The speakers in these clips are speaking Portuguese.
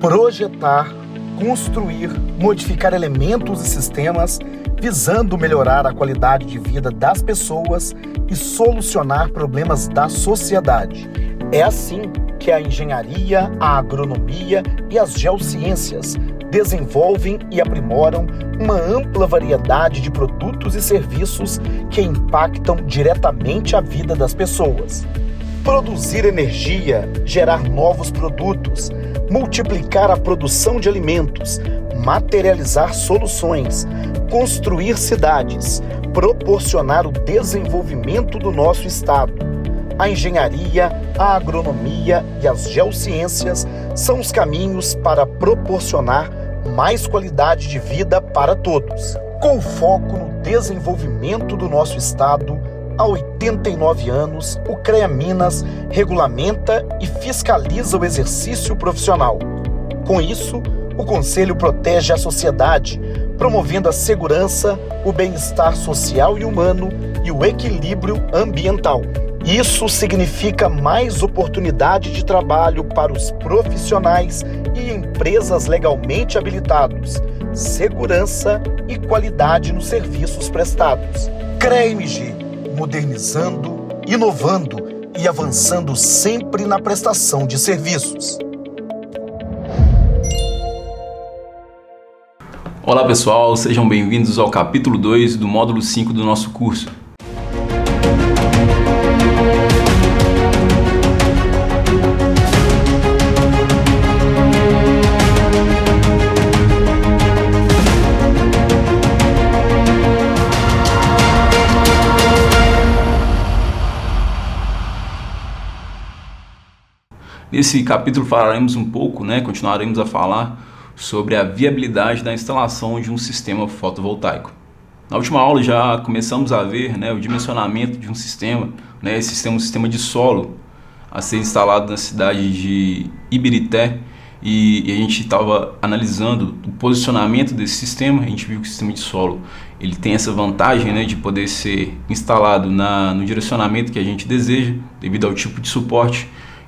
projetar, construir, modificar elementos e sistemas visando melhorar a qualidade de vida das pessoas e solucionar problemas da sociedade. É assim que a engenharia, a agronomia e as geociências desenvolvem e aprimoram uma ampla variedade de produtos e serviços que impactam diretamente a vida das pessoas. Produzir energia, gerar novos produtos, multiplicar a produção de alimentos, materializar soluções, construir cidades, proporcionar o desenvolvimento do nosso estado. A engenharia, a agronomia e as geociências são os caminhos para proporcionar mais qualidade de vida para todos. Com foco no desenvolvimento do nosso estado, há 89 anos, o CREA Minas regulamenta e fiscaliza o exercício profissional. Com isso, o Conselho protege a sociedade, promovendo a segurança, o bem-estar social e humano e o equilíbrio ambiental. Isso significa mais oportunidade de trabalho para os profissionais e empresas legalmente habilitados, segurança e qualidade nos serviços prestados. CREA-MG, modernizando, inovando e avançando sempre na prestação de serviços. Olá pessoal, sejam bem-vindos ao capítulo 2 do módulo 5 do nosso curso. Nesse capítulo falaremos um pouco, continuaremos a falar sobre a viabilidade da instalação de um sistema fotovoltaico. Na última aula já começamos a ver o dimensionamento de um sistema, esse um sistema de solo a ser instalado na cidade de Ibirité, e a gente estava analisando o posicionamento desse sistema. A gente viu que o sistema de solo ele tem essa vantagem de poder ser instalado no direcionamento que a gente deseja, devido ao tipo de suporte.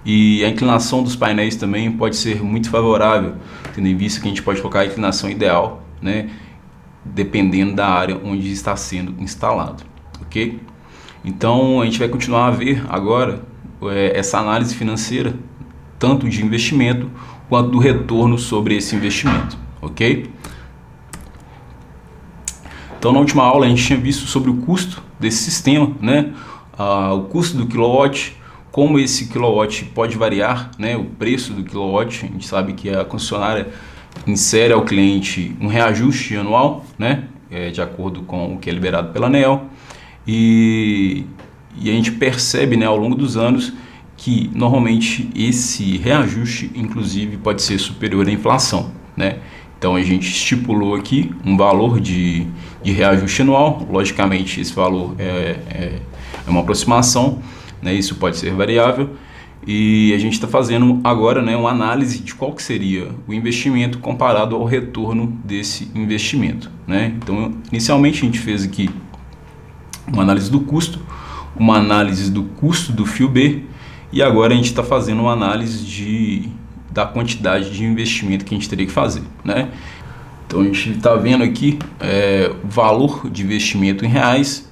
E a inclinação dos painéis também pode ser muito favorável, tendo em vista que a gente pode colocar a inclinação ideal, dependendo da área onde está sendo instalado, ok? Então a gente vai continuar a ver agora essa análise financeira, tanto de investimento quanto do retorno sobre esse investimento, ok? Então na última aula a gente tinha visto sobre o custo desse sistema, o custo do quilowatt, como esse quilowatt pode variar, o preço do quilowatt. A gente sabe que a concessionária insere ao cliente um reajuste anual, de acordo com o que é liberado pela ANEEL, e a gente percebe ao longo dos anos que normalmente esse reajuste inclusive pode ser superior à inflação, Então a gente estipulou aqui um valor de reajuste anual. Logicamente esse valor é uma aproximação, isso pode ser variável, e a gente está fazendo agora uma análise de qual que seria o investimento comparado ao retorno desse investimento. Então inicialmente a gente fez aqui uma análise do custo, uma análise do custo do fio B, e agora a gente está fazendo uma análise da quantidade de investimento que a gente teria que fazer. Então a gente está vendo aqui o valor de investimento em reais,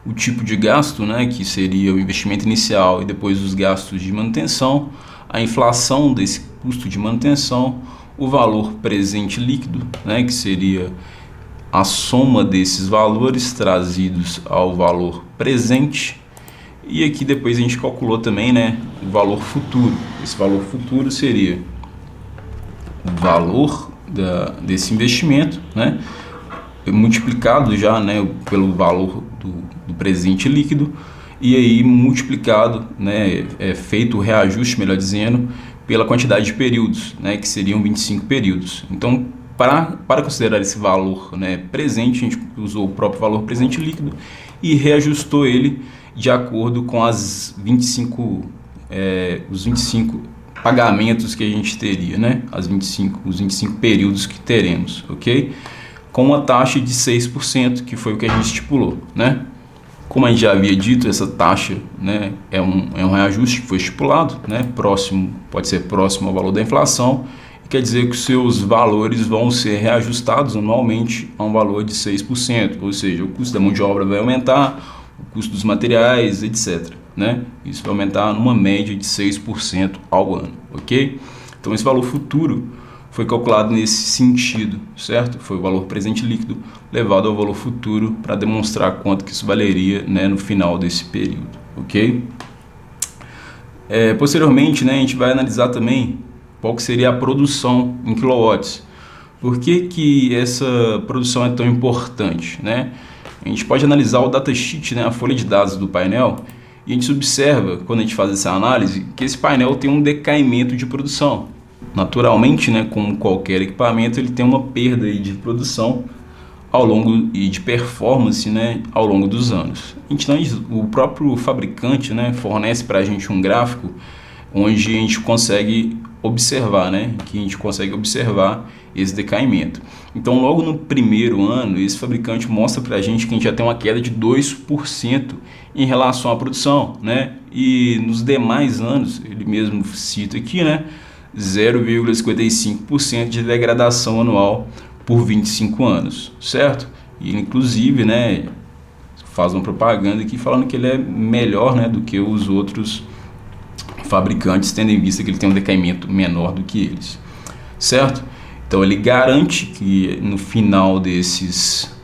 o tipo de gasto, que seria o investimento inicial e depois os gastos de manutenção, a inflação desse custo de manutenção, o valor presente líquido, que seria a soma desses valores trazidos ao valor presente, e aqui depois a gente calculou também o valor futuro. Esse valor futuro seria o valor desse investimento, multiplicado já pelo valor do presente líquido, e aí multiplicado, feito o reajuste, melhor dizendo, pela quantidade de períodos, que seriam 25 períodos. Então, para considerar esse valor presente, a gente usou o próprio valor presente líquido e reajustou ele de acordo com os 25 pagamentos que a gente teria, os 25 períodos que teremos, ok? Com uma taxa de 6%, que foi o que a gente estipulou, Como a gente já havia dito, essa taxa é um reajuste que foi estipulado, pode ser próximo ao valor da inflação, quer dizer que os seus valores vão ser reajustados anualmente a um valor de 6%, ou seja, o custo da mão de obra vai aumentar, o custo dos materiais, etc., né? Isso vai aumentar numa média de 6% ao ano, ok? Então esse valor futuro foi calculado nesse sentido, certo? Foi o valor presente líquido levado ao valor futuro para demonstrar quanto que isso valeria, né, no final desse período, ok? Posteriormente, né, a gente vai analisar também qual que seria a produção em quilowatts. Por que essa produção é tão importante, né? A gente pode analisar o datasheet, né, a folha de dados do painel, e a gente observa, quando a gente faz essa análise, que esse painel tem um decaimento de produção. Naturalmente, né, como qualquer equipamento, ele tem uma perda aí de produção ao longo e de performance, né, ao longo dos anos. Então, o próprio fabricante, né, fornece para a gente um gráfico onde a gente consegue observar, né, que a gente consegue observar esse decaimento. Então, logo no primeiro ano, esse fabricante mostra para a gente que a gente já tem uma queda de 2% em relação à produção, né, e nos demais anos, ele mesmo cita aqui, né, 0,55% de degradação anual por 25 anos, certo? E inclusive, né, faz uma propaganda aqui falando que ele é melhor, né, do que os outros fabricantes, tendo em vista que ele tem um decaimento menor do que eles, certo? Então ele garante que no final desses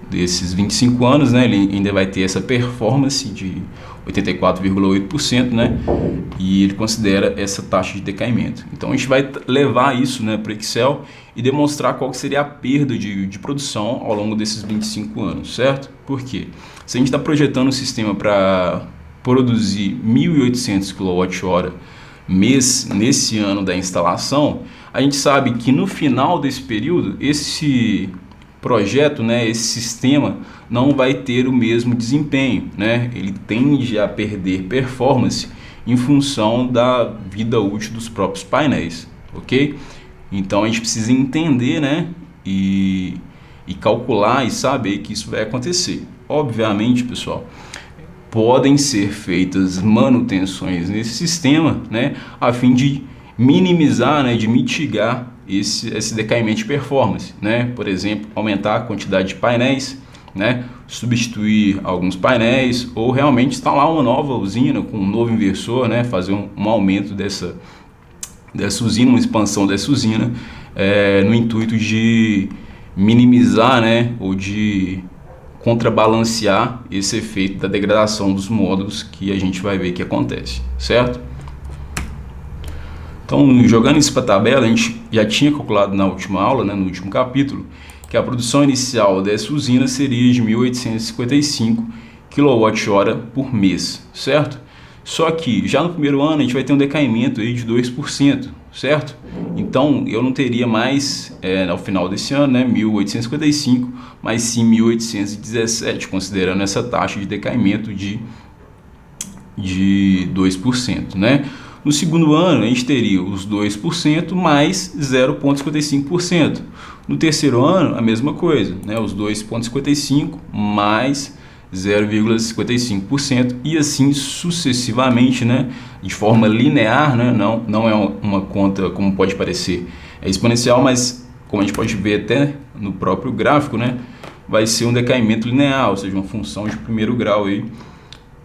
25 anos, né, ele ainda vai ter essa performance de 84,8%, né, e ele considera essa taxa de decaimento. Então a gente vai levar isso, né, para o Excel e demonstrar qual que seria a perda de produção ao longo desses 25 anos, certo? Por quê? Se a gente está projetando um sistema para produzir 1.800 kWh mês nesse ano da instalação, a gente sabe que no final desse período, esse projeto, né, esse sistema não vai ter o mesmo desempenho, né? Ele tende a perder performance em função da vida útil dos próprios painéis, ok? Então a gente precisa entender, né, e calcular e saber que isso vai acontecer. Obviamente, pessoal, podem ser feitas manutenções nesse sistema, né, a fim de minimizar, né, de mitigar esse decaimento de performance, né? Por exemplo, aumentar a quantidade de painéis, né, substituir alguns painéis ou realmente instalar uma nova usina com um novo inversor, né, fazer um aumento dessa usina, uma expansão dessa usina, no intuito de minimizar, né, ou de contrabalancear esse efeito da degradação dos módulos que a gente vai ver que acontece, certo? Então, jogando isso para a tabela, a gente já tinha calculado na última aula, né, no último capítulo, que a produção inicial dessa usina seria de 1.855 kWh por mês, certo? Só que já no primeiro ano a gente vai ter um decaimento aí de 2%, certo? Então eu não teria mais, ao final desse ano, né, 1.855, mas sim 1.817, considerando essa taxa de decaimento de 2%, né? No segundo ano, a gente teria os 2% mais 0,55%. No terceiro ano, a mesma coisa, né? Os 2,55% mais 0,55% e assim sucessivamente, né? De forma linear, né? Não é uma conta como pode parecer, é exponencial, mas como a gente pode ver até no próprio gráfico, né? Vai ser um decaimento linear, ou seja, uma função de primeiro grau aí,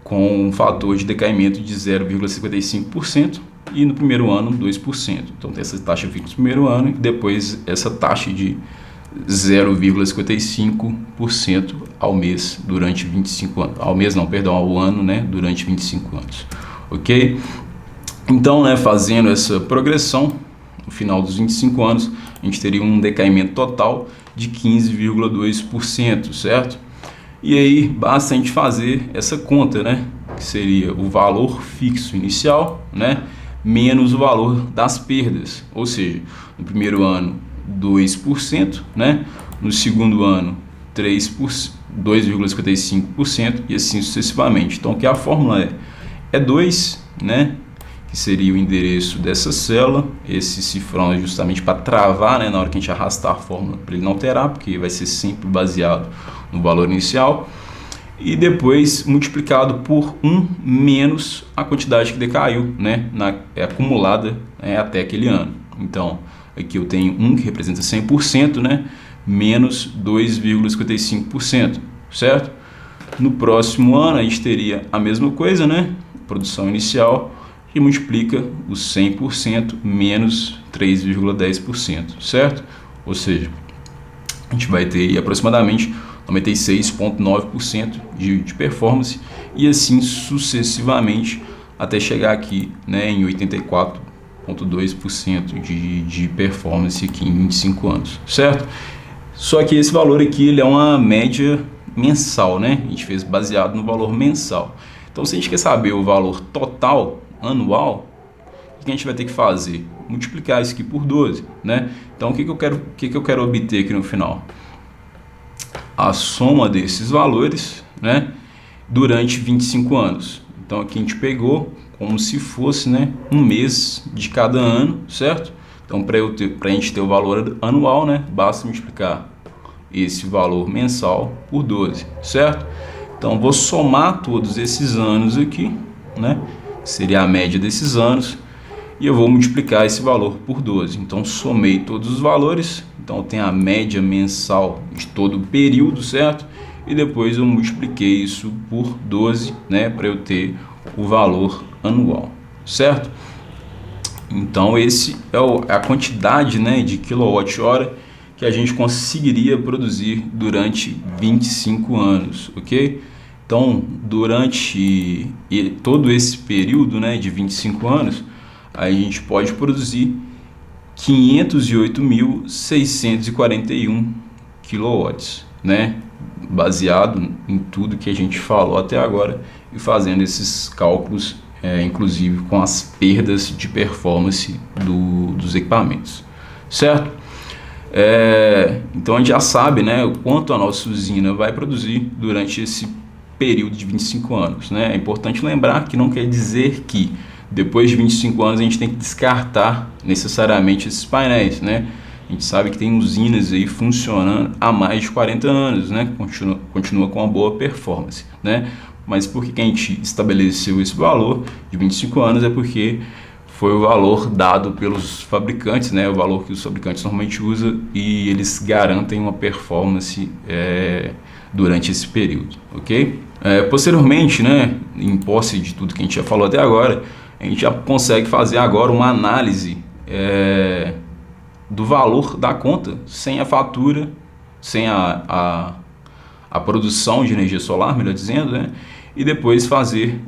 com um fator de decaimento de 0,55% e no primeiro ano 2%. Então tem essa taxa fixa no primeiro ano e depois essa taxa de 0,55% ao mês durante 25 anos. Ao ano, né, durante 25 anos. Ok? Então, né, fazendo essa progressão, no final dos 25 anos, a gente teria um decaimento total de 15,2%, certo? E aí basta a gente fazer essa conta, né, que seria o valor fixo inicial, né, menos o valor das perdas, ou seja, no primeiro ano 2%, né, no segundo ano 2,55% e assim sucessivamente. Então, o que a fórmula é 2, né, que seria o endereço dessa célula. Esse cifrão é justamente para travar, né, na hora que a gente arrastar a fórmula, para ele não alterar, porque vai ser sempre baseado no valor inicial, e depois multiplicado por 1 menos a quantidade que decaiu, né, acumulada, até aquele ano. Então Aqui eu tenho 1 que representa 100%, né? Menos 2,55%, certo? No próximo ano a gente teria a mesma coisa, né? Produção inicial, que multiplica os 100% menos 3,10%, certo? Ou seja, a gente vai ter aí aproximadamente 96,9% de performance e assim sucessivamente até chegar aqui, né, em 84,2% de performance aqui em 25 anos, certo? Só que esse valor aqui ele é uma média mensal, né? A gente fez baseado no valor mensal. Então, se a gente quer saber o valor total anual, o que a gente vai ter que fazer? Multiplicar isso aqui por 12, né? Então, o que eu quero obter aqui no final? A soma desses valores, né, durante 25 anos. Então, aqui a gente pegou como se fosse, né, um mês de cada ano, certo? Então, para a gente ter o valor anual, né, basta multiplicar esse valor mensal por 12, certo? Então, vou somar todos esses anos aqui, né? Seria a média desses anos. E eu vou multiplicar esse valor por 12. Então, somei todos os valores. Então, eu tenho a média mensal de todo o período, certo? E depois eu multipliquei isso por 12, né? Para eu ter o valor anual, certo? Então, esse é a quantidade, né, de quilowatt-hora que a gente conseguiria produzir durante 25 anos, ok? Então, durante todo esse período, né, de 25 anos, a gente pode produzir 508.641 quilowatts, né? Baseado em tudo que a gente falou até agora e fazendo esses cálculos, inclusive com as perdas de performance dos equipamentos, certo? Então a gente já sabe, né, o quanto a nossa usina vai produzir durante esse período de 25 anos, né? É importante lembrar que não quer dizer que depois de 25 anos a gente tem que descartar necessariamente esses painéis, né? A gente sabe que tem usinas aí funcionando há mais de 40 anos, né? Continua com uma boa performance, né? Mas por que a gente estabeleceu esse valor de 25 anos? É porque foi o valor dado pelos fabricantes, né? O valor que os fabricantes normalmente usam e eles garantem uma performance durante esse período, ok? Posteriormente, né, em posse de tudo que a gente já falou até agora, a gente já consegue fazer agora uma análise do valor da conta sem a fatura, sem a produção de energia solar, melhor dizendo, né? E depois fazer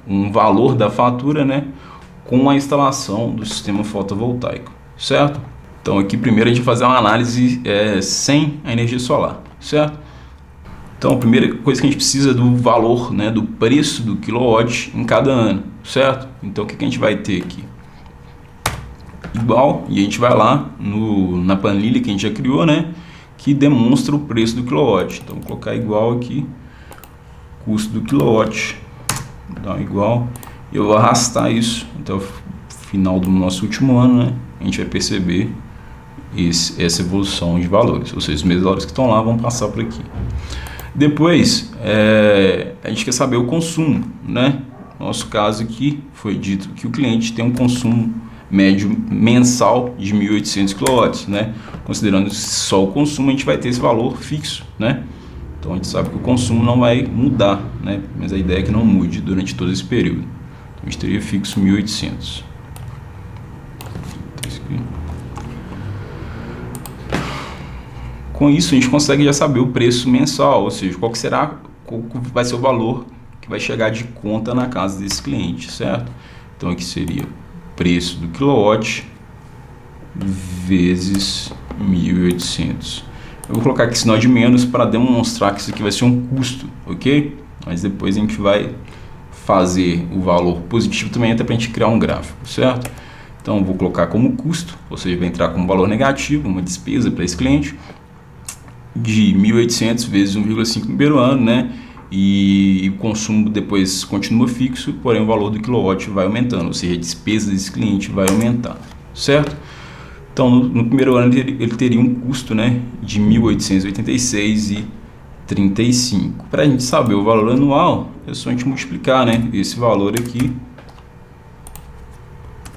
um valor da fatura, né, com a instalação do sistema fotovoltaico, certo? Então aqui primeiro a gente vai fazer uma análise sem a energia solar, certo? Então a primeira coisa que a gente precisa é do valor, né, do preço do quilowatt em cada ano, certo? Então o que a gente vai ter aqui? Igual, e a gente vai lá na planilha que a gente já criou, né, que demonstra o preço do quilowatt. Então vou colocar igual aqui, custo do quilowatt, dá igual, e eu vou arrastar isso até o final do nosso último ano, né? A gente vai perceber essa evolução de valores, ou seja, os mesmos valores que estão lá vão passar por aqui. Depois, a gente quer saber o consumo, né? No nosso caso aqui, foi dito que o cliente tem um consumo médio mensal de 1.800 kW, né? Considerando só o consumo, a gente vai ter esse valor fixo, né? Então a gente sabe que o consumo não vai mudar, né? Mas a ideia é que não mude durante todo esse período. Então a gente teria fixo 1.800. Com isso a gente consegue já saber o preço mensal, ou seja, qual vai ser o valor que vai chegar de conta na casa desse cliente, certo? Então aqui seria preço do quilowatt vezes 1.800. Eu vou colocar aqui sinal de menos para demonstrar que isso aqui vai ser um custo, ok? Mas depois a gente vai fazer o valor positivo também até para a gente criar um gráfico, certo? Então eu vou colocar como custo, ou seja, vai entrar como valor negativo, uma despesa para esse cliente, de 1.800 vezes 1,5 no primeiro ano, né? E o consumo depois continua fixo, porém o valor do quilowatt vai aumentando, ou seja, a despesa desse cliente vai aumentar, certo? Então no primeiro ano ele teria um custo, né, de 1.886,35. Para a gente saber o valor anual, é só a gente multiplicar, né, esse valor aqui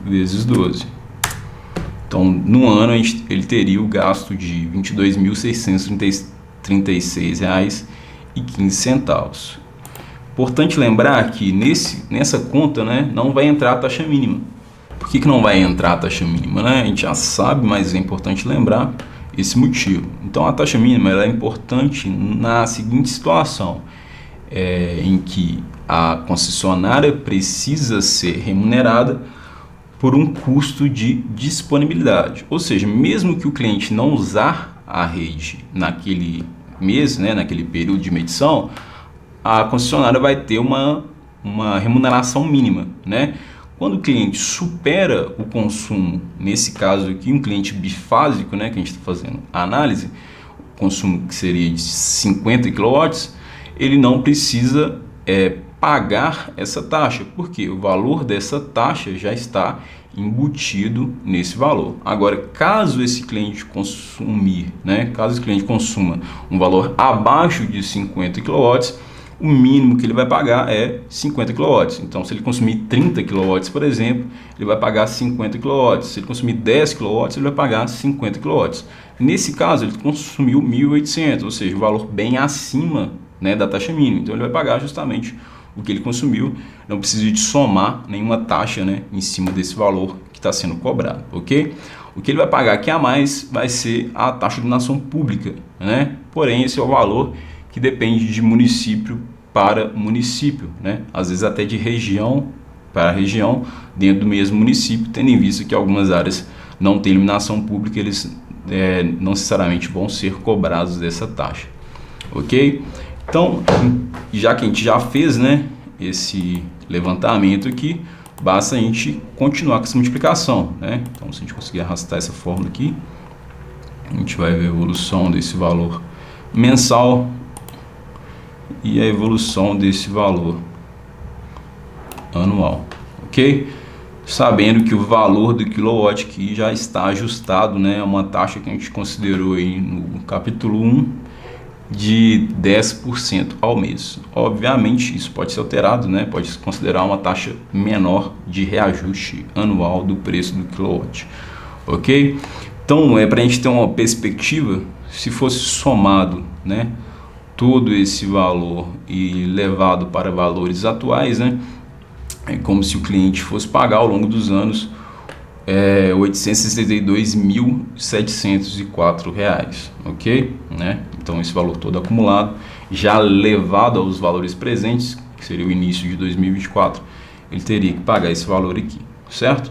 vezes 12. Então, no ano, ele teria o gasto de R$ 22.636,15. Importante lembrar que nessa conta, né, não vai entrar a taxa mínima. Por que não vai entrar a taxa mínima? Né? A gente já sabe, mas é importante lembrar esse motivo. Então, a taxa mínima ela é importante na seguinte situação, em que a concessionária precisa ser remunerada por um custo de disponibilidade. Ou seja, mesmo que o cliente não usar a rede naquele mês, né, naquele período de medição, a concessionária vai ter uma remuneração mínima, né? Quando o cliente supera o consumo, nesse caso aqui, um cliente bifásico, né, que a gente está fazendo a análise, o consumo que seria de 50 kW, ele não precisa pagar essa taxa, porque o valor dessa taxa já está embutido nesse valor. Agora, caso esse cliente caso esse cliente consuma um valor abaixo de 50 kW, o mínimo que ele vai pagar é 50 kW. Então, se ele consumir 30 kW, por exemplo, ele vai pagar 50 kW. Se ele consumir 10 kW, ele vai pagar 50 kW. Nesse caso, ele consumiu 1.800, ou seja, o valor bem acima, né, da taxa mínima. Então, ele vai pagar justamente o que ele consumiu, não precisa de somar nenhuma taxa, né, em cima desse valor que está sendo cobrado, ok? O que ele vai pagar aqui a mais vai ser a taxa de iluminação pública, né? Porém, esse é o valor que depende de município para município, né? Às vezes até de região para região, dentro do mesmo município, tendo em vista que algumas áreas não têm iluminação pública, eles não necessariamente vão ser cobrados dessa taxa, ok? Então, já que a gente já fez, né, esse levantamento aqui, basta a gente continuar com essa multiplicação, né? Então, se a gente conseguir arrastar essa fórmula aqui, a gente vai ver a evolução desse valor mensal e a evolução desse valor anual, ok? Sabendo que o valor do quilowatt aqui já está ajustado, né? É uma taxa que a gente considerou aí no capítulo 1, de 10% ao mês. Obviamente isso pode ser alterado, né? Pode se considerar uma taxa menor de reajuste anual do preço do quilowatt, ok? Então, para a gente ter uma perspectiva, se fosse somado, né, todo esse valor e levado para valores atuais, né, é como se o cliente fosse pagar ao longo dos anos R$ 862.704, ok? Né? Então, esse valor todo acumulado, já levado aos valores presentes, que seria o início de 2024, ele teria que pagar esse valor aqui, certo?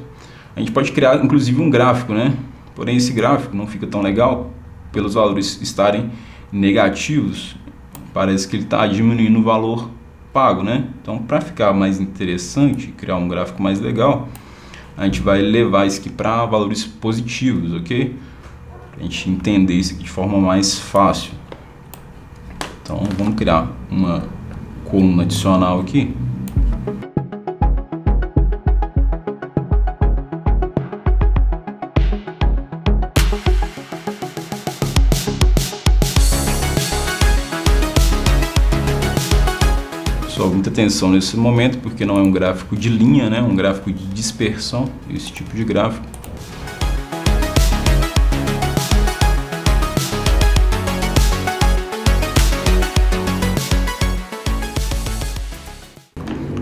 A gente pode criar, inclusive, um gráfico, né? Porém, esse gráfico não fica tão legal, pelos valores estarem negativos, parece que ele está diminuindo o valor pago, né? Então, para ficar mais interessante, criar um gráfico mais legal, a gente vai levar isso aqui para valores positivos, ok? Para a gente entender isso aqui de forma mais fácil. Então, vamos criar uma coluna adicional aqui. Muita atenção nesse momento, porque não é um gráfico de linha, né? Um gráfico de dispersão, esse tipo de gráfico.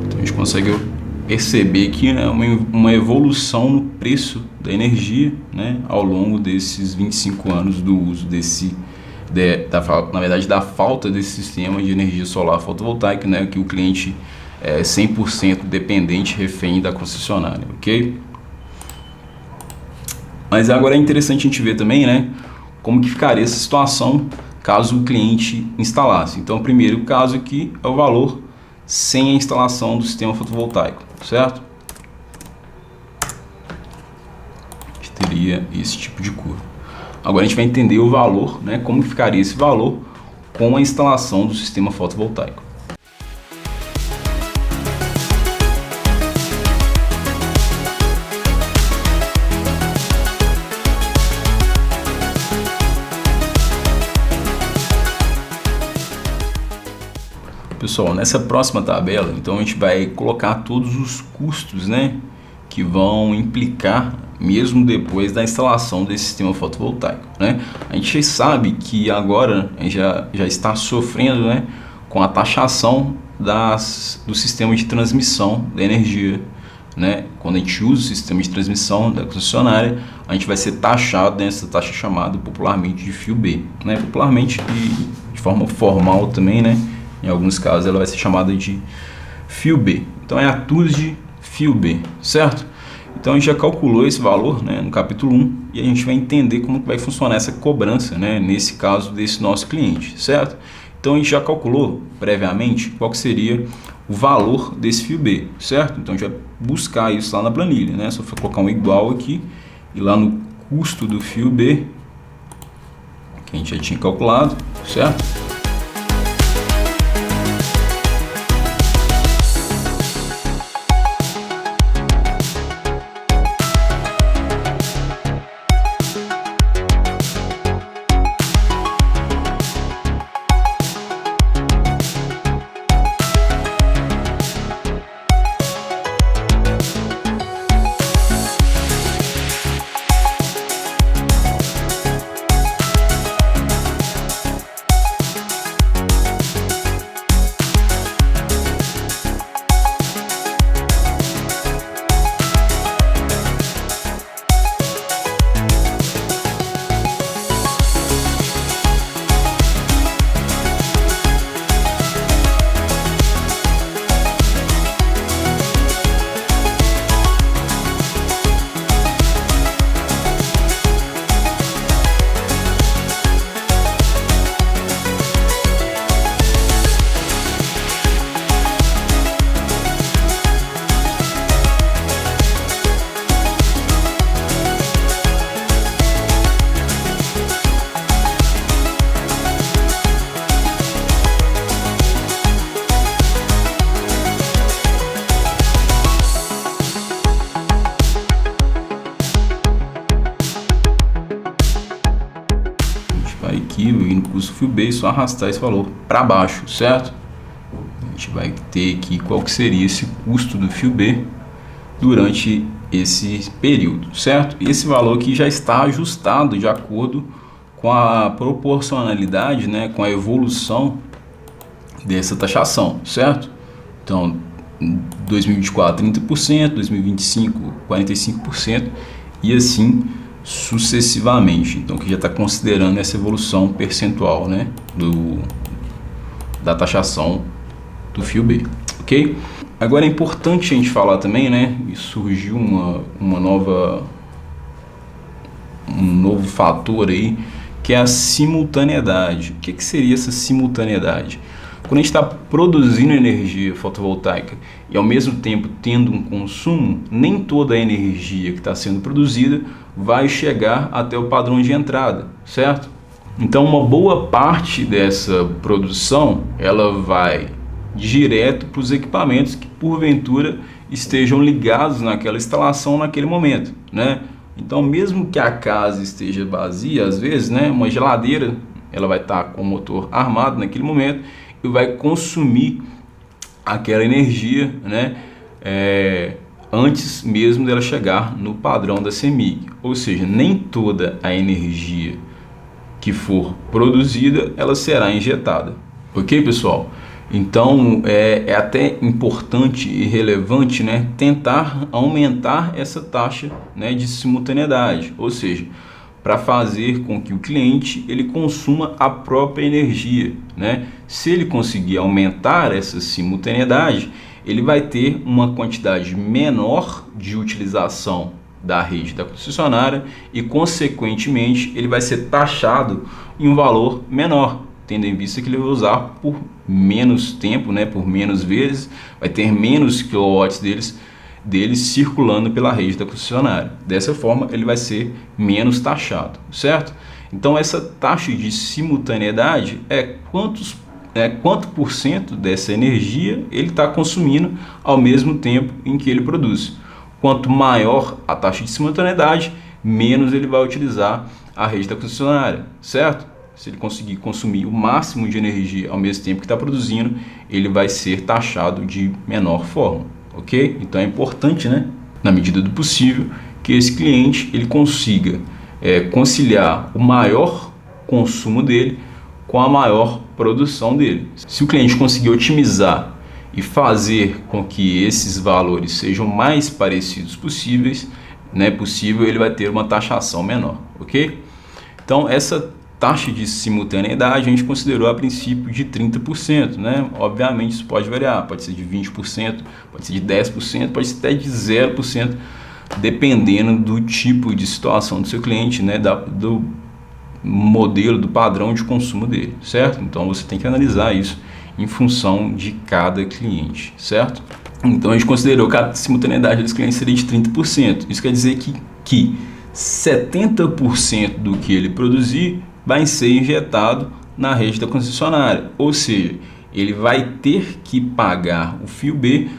Então a gente consegue perceber aqui, né, uma evolução no preço da energia, né, ao longo desses 25 anos do uso na verdade, da falta desse sistema de energia solar fotovoltaica, né, que o cliente é 100% dependente, refém da concessionária, ok? Mas agora é interessante a gente ver também, né, como que ficaria essa situação caso o cliente instalasse. Então, o primeiro caso aqui é o valor sem a instalação do sistema fotovoltaico, certo? A gente teria esse tipo de curva. Agora a gente vai entender o valor, né, como ficaria esse valor com a instalação do sistema fotovoltaico. Pessoal, nessa próxima tabela, então a gente vai colocar todos os custos, né, que vão implicar mesmo depois da instalação desse sistema fotovoltaico, né? A gente sabe que agora já está sofrendo, né, com a taxação do sistema de transmissão da energia, né? Quando a gente usa o sistema de transmissão da concessionária, a gente vai ser taxado nessa taxa chamada popularmente de fio B, né? Popularmente e de forma formal também, né? Em alguns casos ela vai ser chamada de fio B. Então é a TUSD fio B, certo? Então a gente já calculou esse valor, né, no capítulo 1 e a gente vai entender como que vai funcionar essa cobrança, né, nesse caso desse nosso cliente, certo? Então a gente já calculou previamente qual que seria o valor desse fio B, certo? Então a gente vai buscar isso lá na planilha, né? Só colocar um igual aqui e lá no custo do fio B, que a gente já tinha calculado, certo? Aqui no custo fio B, só arrastar esse valor para baixo, certo? A gente vai ter aqui qual que seria esse custo do fio B durante esse período, certo? E esse valor aqui já está ajustado de acordo com a proporcionalidade, né, com a evolução dessa taxação, certo? Então, 2024 30%, 2025 45% e assim sucessivamente. Então que já está considerando essa evolução percentual, né, da taxação do fio B, ok? Agora é importante a gente falar também, né, e surgiu um novo fator aí, que é a simultaneidade. O que seria essa simultaneidade? Quando a gente está produzindo energia fotovoltaica e ao mesmo tempo tendo um consumo, nem toda a energia que está sendo produzida vai chegar até o padrão de entrada, certo? Então uma boa parte dessa produção ela vai direto para os equipamentos que porventura estejam ligados naquela instalação naquele momento, né? Então mesmo que a casa esteja vazia, às vezes, né, uma geladeira ela vai estar com o motor armado naquele momento e vai consumir aquela energia, né, antes mesmo dela chegar no padrão da CEMIG. Ou seja, nem toda a energia que for produzida ela será injetada. Ok, pessoal? Então é até importante e relevante, né, tentar aumentar essa taxa, né, de simultaneidade, ou seja, para fazer com que o cliente ele consuma a própria energia, né? Se ele conseguir aumentar essa simultaneidade, ele vai ter uma quantidade menor de utilização da rede da concessionária e, consequentemente, ele vai ser taxado em um valor menor, tendo em vista que ele vai usar por menos tempo, né, por menos vezes, vai ter menos quilowatts deles circulando pela rede da concessionária. Dessa forma, ele vai ser menos taxado, certo? Então, essa taxa de simultaneidade é quanto por cento dessa energia ele está consumindo ao mesmo tempo em que ele produz. Quanto maior a taxa de simultaneidade, menos ele vai utilizar a rede da concessionária, certo? Se ele conseguir consumir o máximo de energia ao mesmo tempo que está produzindo, ele vai ser taxado de menor forma, ok? Então é importante, né, na medida do possível, que esse cliente ele consiga conciliar o maior consumo dele com a maior produção dele. Se o cliente conseguir otimizar e fazer com que esses valores sejam mais parecidos possíveis, ele vai ter uma taxação menor, ok? Então essa taxa de simultaneidade a gente considerou a princípio de 30%, né? Obviamente isso pode variar, pode ser de 20%, pode ser de 10%, pode ser até de 0%, dependendo do tipo de situação do seu cliente, né? Do modelo, do padrão de consumo dele, certo? Então você tem que analisar isso em função de cada cliente, certo? Então a gente considerou que a simultaneidade dos clientes seria de 30%. Isso quer dizer que 70% do que ele produzir vai ser injetado na rede da concessionária, ou seja, ele vai ter que pagar o fio B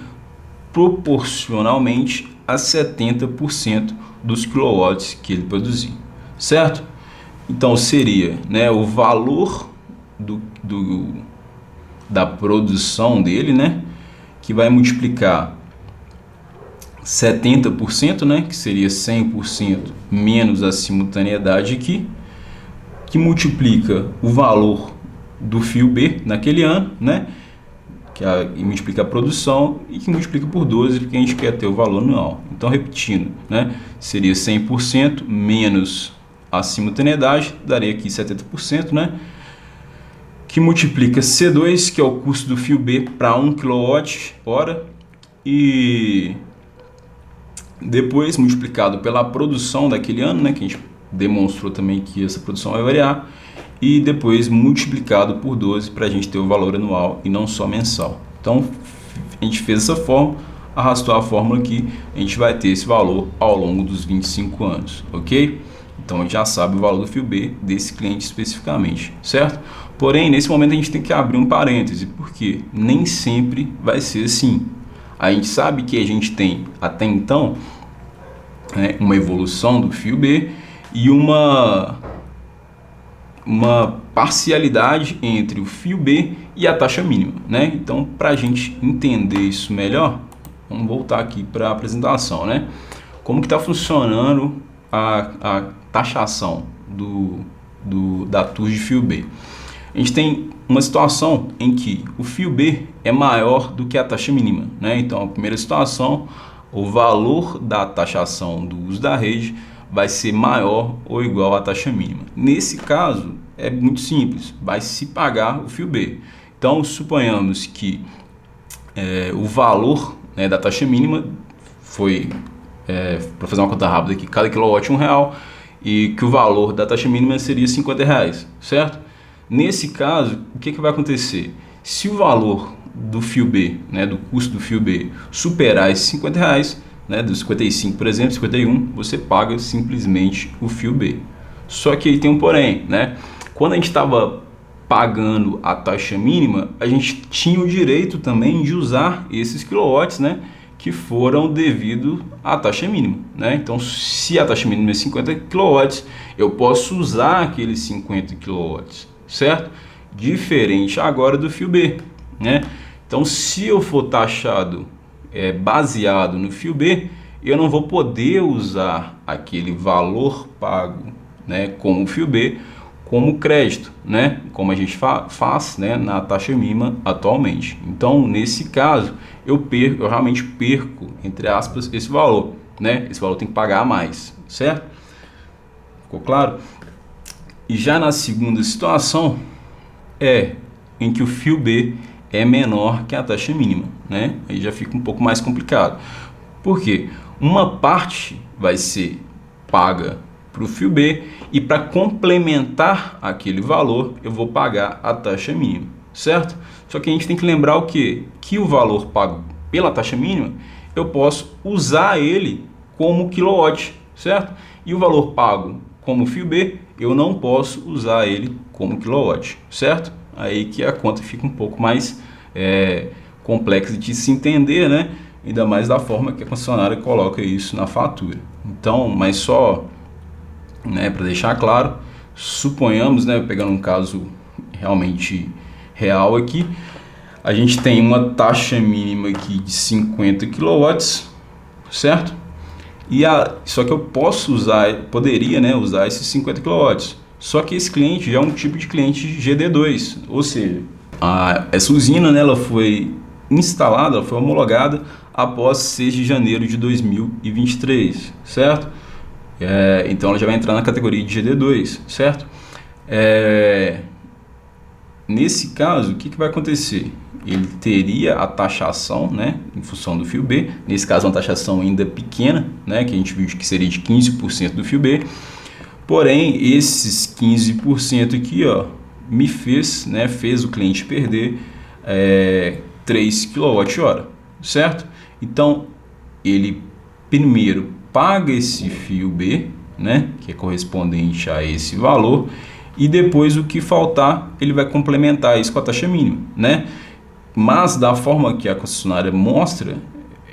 proporcionalmente a 70% dos quilowatts que ele produzir, certo? Então seria, né, o valor da produção dele, né, que vai multiplicar 70%, né, que seria 100% menos a simultaneidade aqui, que multiplica o valor do fio B naquele ano, né, e multiplica a produção e que multiplica por 12, porque a gente quer ter o valor anual. Então, repetindo, né, seria 100% menos a simultaneidade, daria aqui 70%, né, que multiplica C2, que é o custo do fio B, para 1 kWh, e depois multiplicado pela produção daquele ano, né, que a gente demonstrou também que essa produção vai variar, e depois multiplicado por 12 para a gente ter o valor anual e não só mensal. Então a gente fez essa forma, arrastou a fórmula aqui, a gente vai ter esse valor ao longo dos 25 anos, ok? Então a gente já sabe o valor do fio B desse cliente especificamente, certo? Porém, nesse momento a gente tem que abrir um parêntese, porque nem sempre vai ser assim. A gente sabe que a gente tem até então, né, uma evolução do fio B e uma parcialidade entre o fio B e a taxa mínima, né? Então, para a gente entender isso melhor, vamos voltar aqui para a apresentação, né? Como que está funcionando a taxação da TUS de fio B? A gente tem uma situação em que o fio B é maior do que a taxa mínima, né? Então, a primeira situação, o valor da taxação do uso da rede vai ser maior ou igual à taxa mínima. Nesse caso, é muito simples, vai se pagar o fio B. Então, suponhamos que o valor, né, da taxa mínima foi, para fazer uma conta rápida aqui, cada quilowatt R$1, e que o valor da taxa mínima seria R$50, certo? Nesse caso, o que vai acontecer? Se o valor do fio B, né, do custo do fio B, superar esses R$50, né, dos 55, por exemplo, 51, você paga simplesmente o fio B. Só que aí tem um porém, né? Quando a gente estava pagando a taxa mínima, a gente tinha o direito também de usar esses quilowatts, né, que foram devido à taxa mínima, né? Então, se a taxa mínima é 50 kW, eu posso usar aqueles 50 kW, certo? Diferente agora do fio B, né? Então, se eu for taxado baseado no fio B, eu não vou poder usar aquele valor pago, né, como fio B, como crédito, né, como a gente faz, né, na taxa mínima atualmente. Então, nesse caso, eu realmente perco, entre aspas, esse valor, né? Esse valor tem que pagar mais, certo? Ficou claro? E já na segunda situação em que o fio B é menor que a taxa mínima, né? Aí já fica um pouco mais complicado. Por quê? Uma parte vai ser paga para o fio B e para complementar aquele valor eu vou pagar a taxa mínima, certo? Só que a gente tem que lembrar o quê? Que o valor pago pela taxa mínima eu posso usar ele como quilowatt, certo? E o valor pago como fio B eu não posso usar ele como quilowatt, certo? Aí que a conta fica um pouco mais complexa de se entender, né? Ainda mais da forma que a concessionária coloca isso na fatura. Então, mas só, né, para deixar claro, suponhamos, né, pegando um caso realmente real aqui, a gente tem uma taxa mínima aqui de 50 kW, certo? Só que eu poderia, né, usar esses 50 kW. Só que esse cliente já é um tipo de cliente GD2, ou seja, essa usina, né, ela foi instalada, ela foi homologada após 6 de janeiro de 2023, certo? Então ela já vai entrar na categoria de GD2, certo? Nesse caso, o que vai acontecer? Ele teria a taxação, né, em função do fio B, nesse caso uma taxação ainda pequena, né, que a gente viu que seria de 15% do fio B, porém esses 15% aqui, ó, fez o cliente perder 3 kWh, certo? Então ele primeiro paga esse fio B, né, que é correspondente a esse valor, e depois o que faltar ele vai complementar isso com a taxa mínima, né? Mas da forma que a concessionária mostra,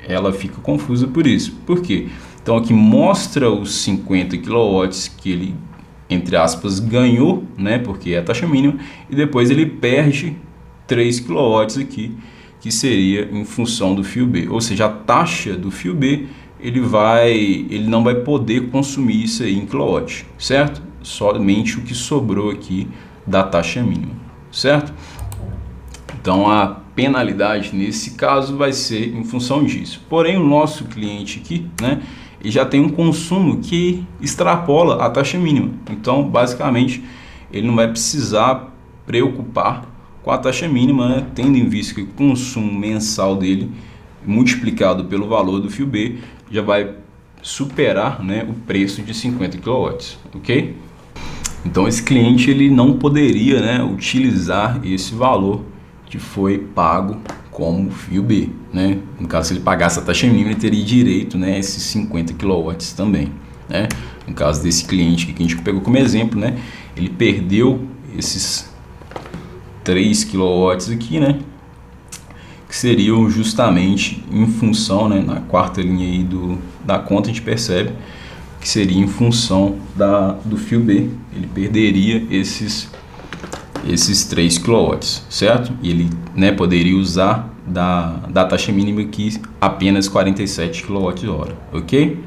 ela fica confusa por isso. Por quê? Então aqui mostra os 50 kW que ele, entre aspas, ganhou, né, porque é a taxa mínima, e depois ele perde 3 kW aqui, que seria em função do fio B. Ou seja, a taxa do fio B, ele não vai poder consumir isso aí em quilowatt, certo? Somente o que sobrou aqui da taxa mínima, certo? Então a penalidade nesse caso vai ser em função disso. Porém o nosso cliente aqui, né, ele já tem um consumo que extrapola a taxa mínima. Então basicamente ele não vai precisar preocupar com a taxa mínima, né, tendo em vista que o consumo mensal dele multiplicado pelo valor do fio B já vai superar, né, o preço de 50 kW, ok? Então esse cliente ele não poderia, né, utilizar esse valor que foi pago como fio B, né? No caso, se ele pagasse a taxa mínima, ele teria direito, né, a esses 50 kW também, né? No caso desse cliente que a gente pegou como exemplo, né, ele perdeu esses 3 kW aqui, né, que seriam justamente em função, né, na quarta linha aí da conta a gente percebe que seria em função do fio B, ele perderia esses 3 kW, certo? E ele, né, poderia usar da taxa mínima aqui apenas 47 kWh, ok?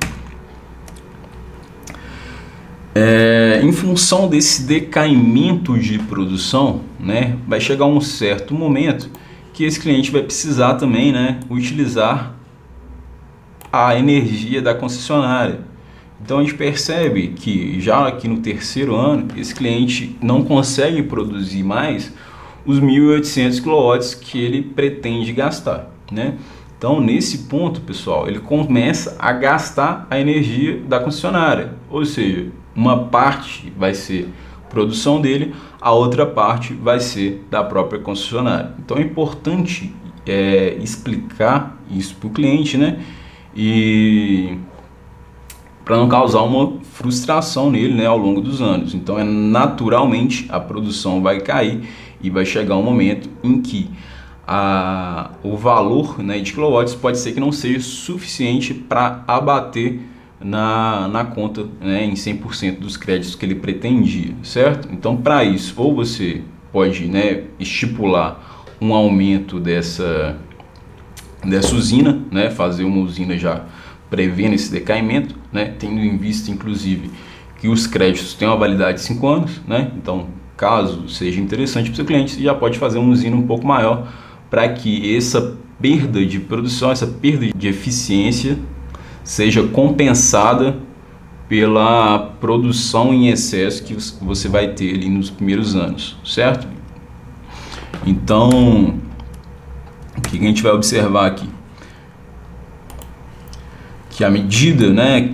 Em função desse decaimento de produção, né, vai chegar um certo momento que esse cliente vai precisar também, né, utilizar a energia da concessionária. Então a gente percebe que já aqui no terceiro ano, esse cliente não consegue produzir mais os 1.800 kW que ele pretende gastar, né? Então nesse ponto, pessoal, ele começa a gastar a energia da concessionária, ou seja, uma parte vai ser produção dele, a outra parte vai ser da própria concessionária. Então é importante explicar isso para o cliente, né? E para não causar uma frustração nele, né, ao longo dos anos. Então naturalmente a produção vai cair e vai chegar um momento em que o valor, né, de quilowatts pode ser que não seja suficiente para abater na conta, né, em 100% dos créditos que ele pretendia, certo? Então para isso, ou você pode, né, estipular um aumento dessa usina, né, fazer uma usina já prevendo esse decaimento, né, tendo em vista inclusive que os créditos têm uma validade de 5 anos, né? Então caso seja interessante para o seu cliente, você já pode fazer uma usina um pouco maior para que essa perda de produção, essa perda de eficiência seja compensada pela produção em excesso que você vai ter ali nos primeiros anos, certo? Então o que a gente vai observar aqui? Que à medida, né,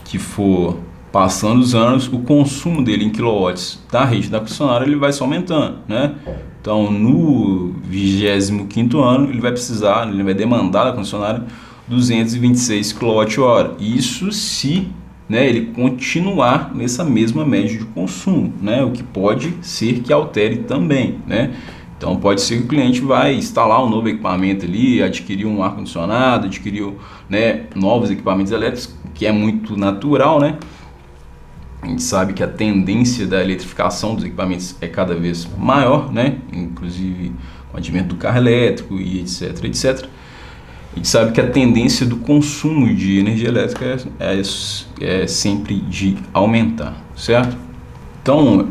que for passando os anos, o consumo dele em quilowatts da rede da concessionária ele vai se aumentando, né? Então no 25º ano ele vai demandar da concessionária 226 kWh. Isso se, né, ele continuar nessa mesma média de consumo, né? O que pode ser que altere também, né? Então pode ser que o cliente vai instalar um novo equipamento ali, adquirir um ar-condicionado, adquirir, né, novos equipamentos elétricos, que é muito natural, né? A gente sabe que a tendência da eletrificação dos equipamentos é cada vez maior, né? Inclusive com o advento do carro elétrico e etc, etc. A gente sabe que a tendência do consumo de energia elétrica é sempre de aumentar, certo? Então,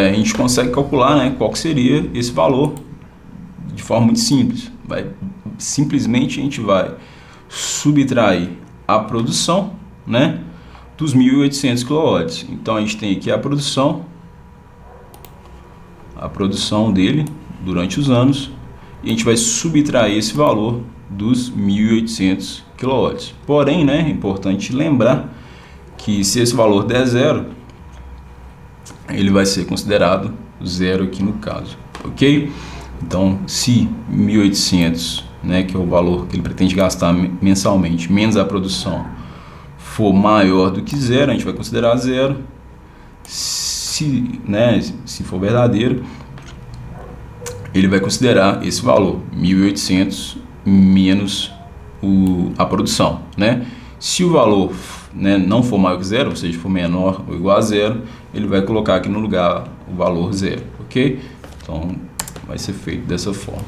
a gente consegue calcular, né, qual que seria esse valor de forma muito simples. Simplesmente a gente vai subtrair a produção, né, dos 1.800 kW. Então a gente tem aqui a produção dele durante os anos, e a gente vai subtrair esse valor dos 1.800 kW. Porém, né, é importante lembrar que se esse valor der zero, ele vai ser considerado zero aqui no caso, ok? Então, se 1.800, né, que é o valor que ele pretende gastar mensalmente, menos a produção, for maior do que zero, a gente vai considerar zero. Se for verdadeiro, ele vai considerar esse valor, 1.800 menos a produção, né? Se o valor, né, não for maior que zero, ou seja, for menor ou igual a zero, ele vai colocar aqui no lugar o valor zero, ok? Então, vai ser feito dessa forma.